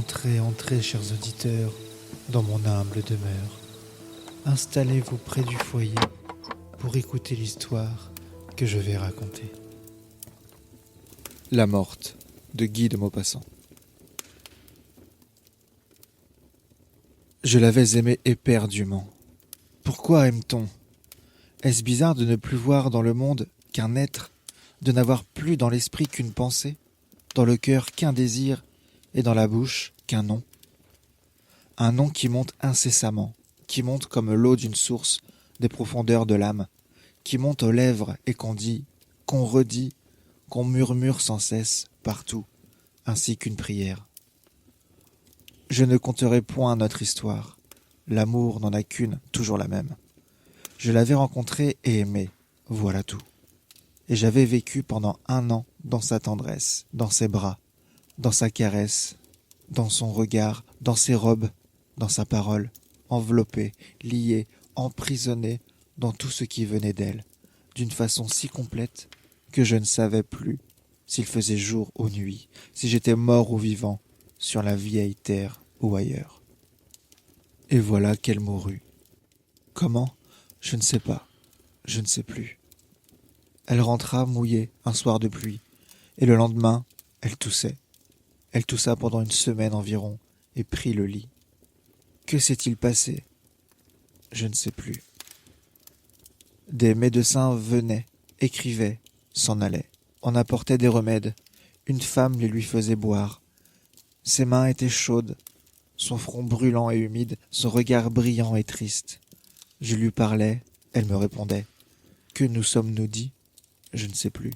Entrez, entrez, chers auditeurs, dans mon humble demeure. Installez-vous près du foyer pour écouter l'histoire que je vais raconter. La morte de Guy de Maupassant. Je l'avais aimé éperdument. Pourquoi aime-t-on? Est-ce bizarre de ne plus voir dans le monde qu'un être, de n'avoir plus dans l'esprit qu'une pensée, dans le cœur qu'un désir, et dans la bouche qu'un nom? Un nom qui monte incessamment, qui monte comme l'eau d'une source des profondeurs de l'âme, qui monte aux lèvres et qu'on dit, qu'on redit, qu'on murmure sans cesse, partout, ainsi qu'une prière. Je ne conterai point notre histoire. L'amour n'en a qu'une, toujours la même. Je l'avais rencontré et aimé, voilà tout. Et j'avais vécu pendant 1 an dans sa tendresse, dans ses bras, dans sa caresse, dans son regard, dans ses robes, dans sa parole, enveloppé, lié, emprisonné dans tout ce qui venait d'elle, d'une façon si complète que je ne savais plus s'il faisait jour ou nuit, si j'étais mort ou vivant, sur la vieille terre ou ailleurs. Et voilà qu'elle mourut. Comment? Je ne sais pas, je ne sais plus. Elle rentra mouillée un soir de pluie, et le lendemain, elle toussait. Elle toussa pendant 1 semaine environ, et prit le lit. Que s'est-il passé? Je ne sais plus. Des médecins venaient, écrivaient, s'en allaient. On apportait des remèdes. Une femme les lui faisait boire. Ses mains étaient chaudes, son front brûlant et humide, son regard brillant et triste. Je lui parlais, elle me répondait. Que nous sommes-nous dit? Je ne sais plus.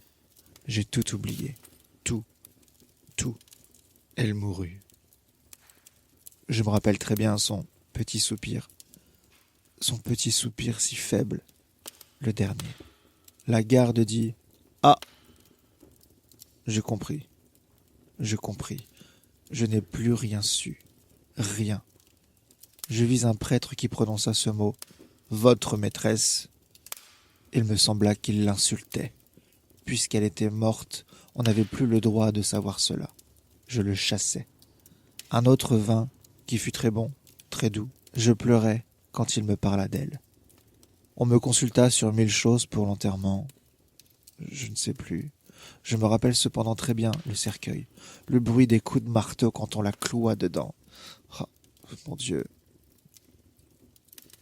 J'ai tout oublié. Tout. Tout. Elle mourut. Je me rappelle très bien son petit soupir. Son petit soupir si faible. Le dernier. La garde dit « Ah !» Je compris. Je compris. Je n'ai plus rien su. Rien. Je vis un prêtre qui prononça ce mot « Votre maîtresse ». Il me sembla qu'il l'insultait. Puisqu'elle était morte, on n'avait plus le droit de savoir cela. Je le chassais. Un autre vint, qui fut très bon, très doux. Je pleurais quand il me parla d'elle. On me consulta sur 1000 choses pour l'enterrement. Je ne sais plus. Je me rappelle cependant très bien le cercueil, le bruit des coups de marteau quand on la cloua dedans. Oh, mon Dieu.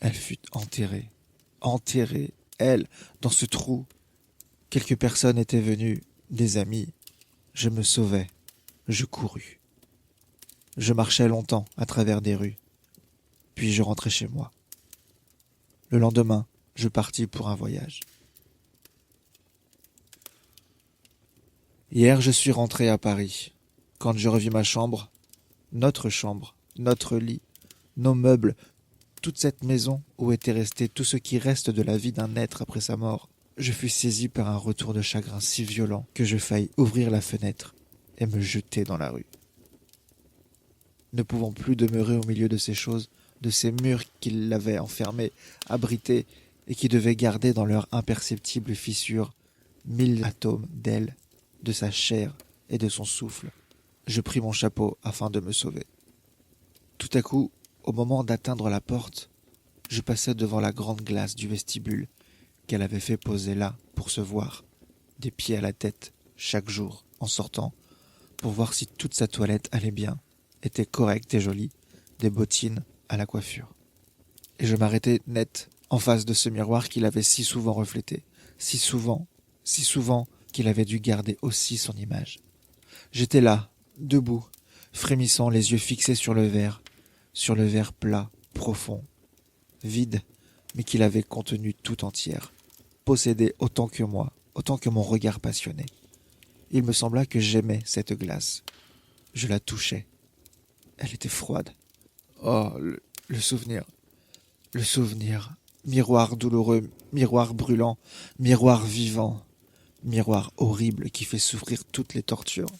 Elle fut enterrée. Enterrée, elle, dans ce trou. Quelques personnes étaient venues, des amis. Je me sauvais. Je courus. Je marchais longtemps à travers des rues. Puis je rentrai chez moi. Le lendemain, je partis pour un voyage. Hier, je suis rentré à Paris. Quand je revis ma chambre, notre lit, nos meubles, toute cette maison où était resté tout ce qui reste de la vie d'un être après sa mort, je fus saisi par un retour de chagrin si violent que je faillis ouvrir la fenêtre et me jeter dans la rue. Ne pouvant plus demeurer au milieu de ces choses, de ces murs qui l'avaient enfermé, abrité, et qui devaient garder dans leur imperceptible fissure 1000 atomes d'elle, de sa chair et de son souffle, je pris mon chapeau afin de me sauver. Tout à coup, au moment d'atteindre la porte, je passais devant la grande glace du vestibule qu'elle avait fait poser là pour se voir, des pieds à la tête, chaque jour, en sortant, pour voir si toute sa toilette allait bien, était correcte et jolie, des bottines à la coiffure. Et je m'arrêtai net en face de ce miroir qu'il avait si souvent reflété, si souvent qu'il avait dû garder aussi son image. J'étais là, debout, frémissant, les yeux fixés sur le verre plat, profond, vide, mais qu'il avait contenu tout entière, possédé autant que moi, autant que mon regard passionné. Il me sembla que j'aimais cette glace. Je la touchais. Elle était froide. Oh, le souvenir. Le souvenir. Miroir douloureux, miroir brûlant, miroir vivant, miroir horrible qui fait souffrir toutes les tortures.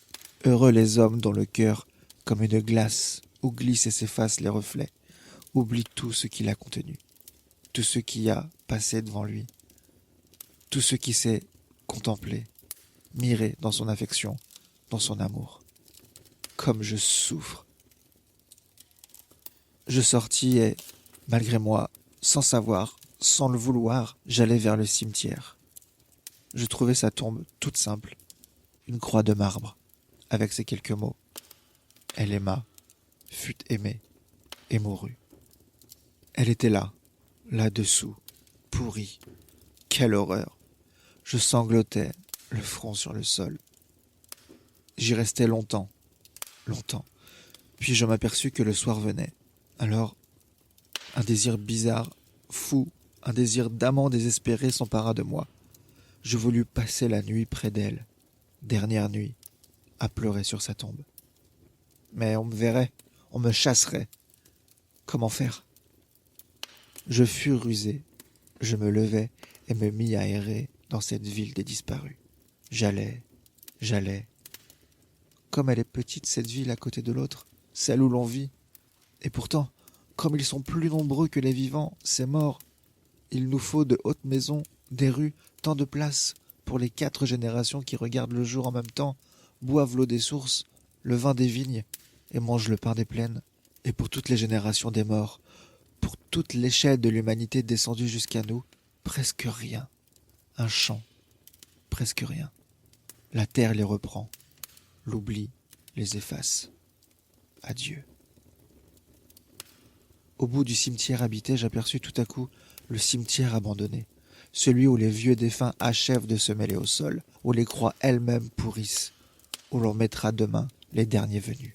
Heureux les hommes dont le cœur, comme une glace, où glissent et s'effacent les reflets, oublie tout ce qu'il a contenu, tout ce qui a passé devant lui, tout ce qui s'est contemplé, miré dans son affection, dans son amour. Comme je souffre, Je sortis et, malgré moi, sans savoir, sans le vouloir, j'allais vers le cimetière. Je trouvai sa tombe toute simple, une croix de marbre, avec ces quelques mots. Elle aima, fut aimée et mourut. Elle était là, là-dessous, pourrie. Quelle horreur! Je sanglotais, le front sur le sol. J'y restai longtemps, longtemps. Puis je m'aperçus que le soir venait. Alors, un désir bizarre, fou, un désir d'amant désespéré s'empara de moi. Je voulus passer la nuit près d'elle, dernière nuit, à pleurer sur sa tombe. Mais on me verrait, on me chasserait. Comment faire? Je fus rusé. Je me levai et me mis à errer dans cette ville des disparus. J'allais. Comme elle est petite, cette ville à côté de l'autre, celle où l'on vit. Et pourtant, comme ils sont plus nombreux que les vivants, ces morts, il nous faut de hautes maisons, des rues, tant de places pour les 4 générations qui regardent le jour en même temps, boivent l'eau des sources, le vin des vignes et mangent le pain des plaines. Et pour toutes les générations des morts, pour toute l'échelle de l'humanité descendue jusqu'à nous, presque rien. Un chant, presque rien. La terre les reprend, l'oubli les efface. Adieu. Au bout du cimetière habité, j'aperçus tout à coup le cimetière abandonné, celui où les vieux défunts achèvent de se mêler au sol, où les croix elles-mêmes pourrissent, où l'on mettra demain les derniers venus.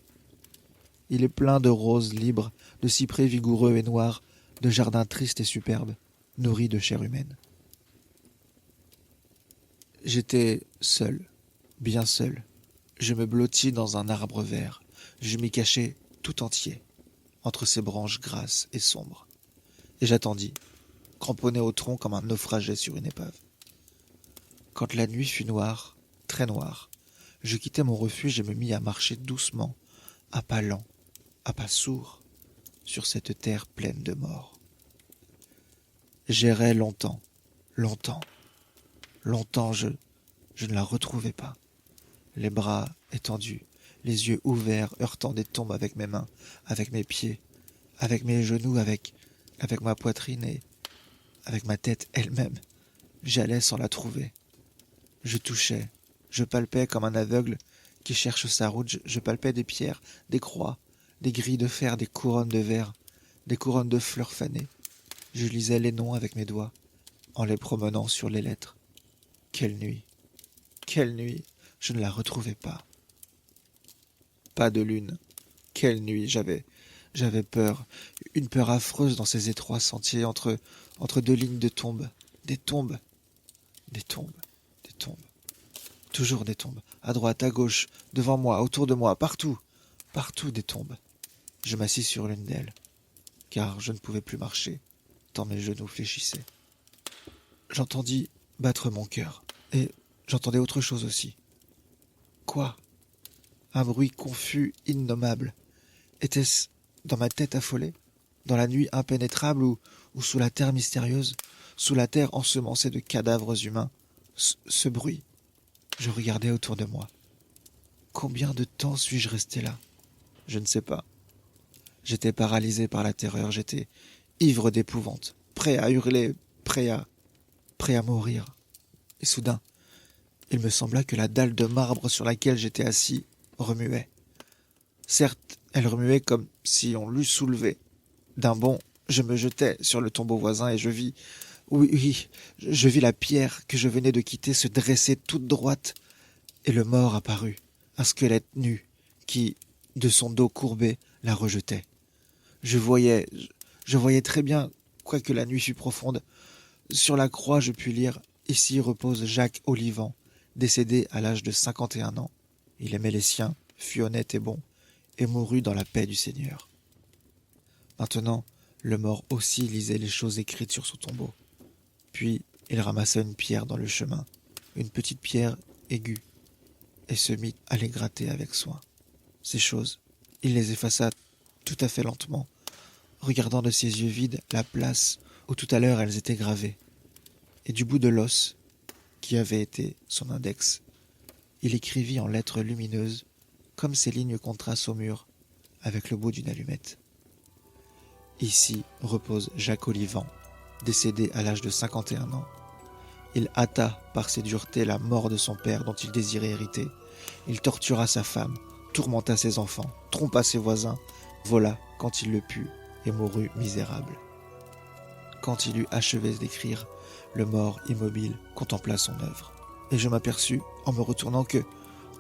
Il est plein de roses libres, de cyprès vigoureux et noirs, de jardins tristes et superbes, nourris de chair humaine. J'étais seul, bien seul. Je me blottis dans un arbre vert. Je m'y cachai tout entier, entre ses branches grasses et sombres. Et j'attendis, cramponné au tronc comme un naufragé sur une épave. Quand la nuit fut noire, très noire, je quittai mon refuge et me mis à marcher doucement, à pas lents, à pas sourds, sur cette terre pleine de morts. J'errais longtemps, longtemps, longtemps, je ne la retrouvais pas. Les bras étendus, les yeux ouverts, heurtant des tombes avec mes mains, avec mes pieds, avec mes genoux, avec ma poitrine et avec ma tête elle-même. J'allais sans la trouver. Je touchais, je palpais comme un aveugle qui cherche sa route, je palpais des pierres, des croix, des grilles de fer, des couronnes de verre, des couronnes de fleurs fanées. Je lisais les noms avec mes doigts, en les promenant sur les lettres. Quelle nuit! Quelle nuit! Je ne la retrouvais pas. Pas de lune. Quelle nuit! J'avais peur, une peur affreuse dans ces étroits sentiers entre 2 lignes de tombes. Des tombes, des tombes, des tombes. Toujours des tombes, à droite, à gauche, devant moi, autour de moi, partout, partout des tombes. Je m'assis sur l'une d'elles, car je ne pouvais plus marcher, tant mes genoux fléchissaient. J'entendis battre mon cœur, et j'entendais autre chose aussi. Quoi? Un bruit confus, innommable. Était-ce dans ma tête affolée, dans la nuit impénétrable ou sous la terre mystérieuse, sous la terre ensemencée de cadavres humains? Ce bruit. Je regardais autour de moi. Combien de temps suis-je resté là? Je ne sais pas. J'étais paralysé par la terreur, j'étais ivre d'épouvante, prêt à hurler, prêt à mourir. Et soudain, il me sembla que la dalle de marbre sur laquelle j'étais assis remuait. Certes, elle remuait comme si on l'eût soulevée. D'un bond, je me jetai sur le tombeau voisin et je vis, oui, je vis la pierre que je venais de quitter se dresser toute droite, et le mort apparut, un squelette nu, qui, de son dos courbé, la rejetait. Je voyais très bien, quoique la nuit fût profonde. Sur la croix, je pus lire « Ici repose Jacques Olivant, décédé à l'âge de 51 ans. Il aimait les siens, fut honnête et bon, et mourut dans la paix du Seigneur. » Maintenant, le mort aussi lisait les choses écrites sur son tombeau. Puis, il ramassa une pierre dans le chemin, une petite pierre aiguë, et se mit à les gratter avec soin. Ces choses, il les effaça tout à fait lentement, regardant de ses yeux vides la place où tout à l'heure elles étaient gravées. Et du bout de l'os, qui avait été son index, il écrivit en lettres lumineuses, comme ces lignes qu'on trace au mur, avec le bout d'une allumette. Ici repose Jacques Olivant, décédé à l'âge de 51 ans. Il hâta par ses duretés la mort de son père dont il désirait hériter. Il tortura sa femme, tourmenta ses enfants, trompa ses voisins, vola quand il le put et mourut misérable. Quand il eut achevé d'écrire, le mort immobile contempla son œuvre. Et je m'aperçus, en me retournant, que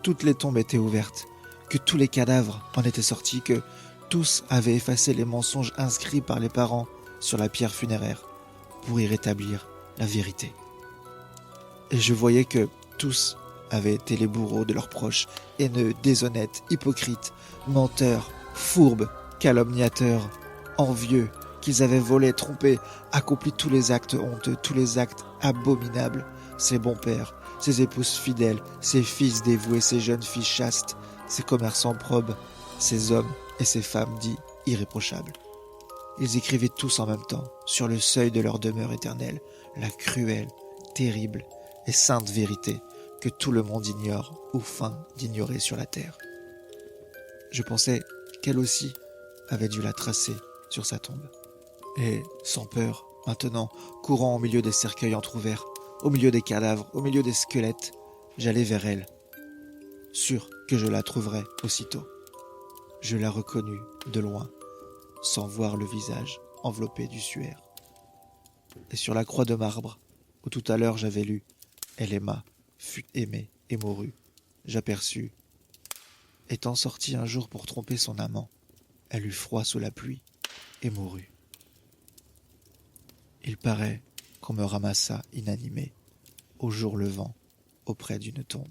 toutes les tombes étaient ouvertes, que tous les cadavres en étaient sortis, que tous avaient effacé les mensonges inscrits par les parents sur la pierre funéraire pour y rétablir la vérité. Et je voyais que tous avaient été les bourreaux de leurs proches, haineux, déshonnêtes, hypocrites, menteurs, fourbes, calomniateurs, envieux, qu'ils avaient volé, trompé, accompli tous les actes honteux, tous les actes abominables, ces bons pères, ces épouses fidèles, ces fils dévoués, ces jeunes filles chastes, ces commerçants probes, ces hommes et ces femmes dits irréprochables. Ils écrivaient tous en même temps, sur le seuil de leur demeure éternelle, la cruelle, terrible et sainte vérité que tout le monde ignore ou feint d'ignorer sur la terre. Je pensais qu'elle aussi avait dû la tracer sur sa tombe. Et, sans peur, maintenant, courant au milieu des cercueils entr'ouverts, au milieu des cadavres, au milieu des squelettes, j'allais vers elle, sûr que je la trouverais aussitôt. Je la reconnus de loin, sans voir le visage enveloppé du suaire. Et sur la croix de marbre, où tout à l'heure j'avais lu « Elle aima, fut aimée et mourut », j'aperçus, étant sortie un jour pour tromper son amant, elle eut froid sous la pluie et mourut. Il paraît qu'on me ramassa inanimé, au jour levant, auprès d'une tombe.